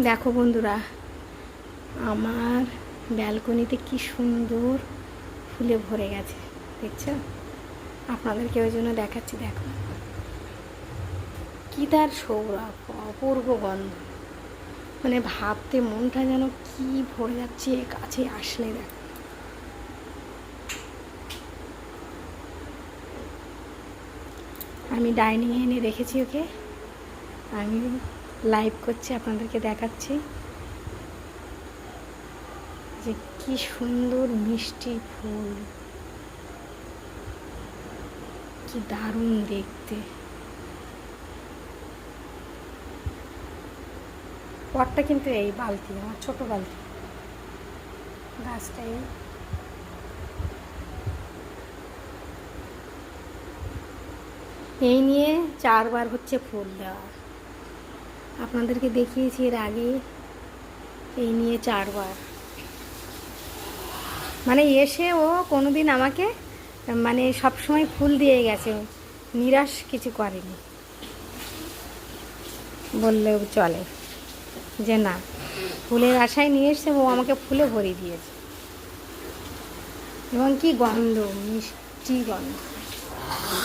দেখো বন্ধুরা, আমার ব্যালকনিতে কি সুন্দর ফুলে ভরে গেছে, দেখছো? আপনাদেরকে ওই জন্য দেখাচ্ছি। দেখো কি তার সৌরভ, অপূর্ব গন্ধ, মানে ভাবতে মনটা যেন কি ভরে যাচ্ছে কাছে আসলে। দেখো আমি ডাইনিংয়ে এনে রেখেছি ওকে, আমি লাইভ করছি, আপনাদেরকে দেখাচ্ছি যে কি সুন্দর মিষ্টি ফুল, কি দারুণ দেখতে। পটটা কিন্তু এই বালতি, আমার ছোট বালতি, গাছটাই এই নিয়ে 4বার হচ্ছে ফুল দেওয়া। আপনাদেরকে দেখিয়েছি এর আগে, এই নিয়ে 4বার। মানে এসে ও কোনোদিন আমাকে মানে সবসময় ফুল দিয়ে গেছে, নিরাশ কিছু করেনি বললেও চলে, যে না ফুলের আশায় নিয়ে এসছে, ও আমাকে ফুলে ভরিয়ে দিয়েছে। এবং কি গন্ধ, মিষ্টি গন্ধ।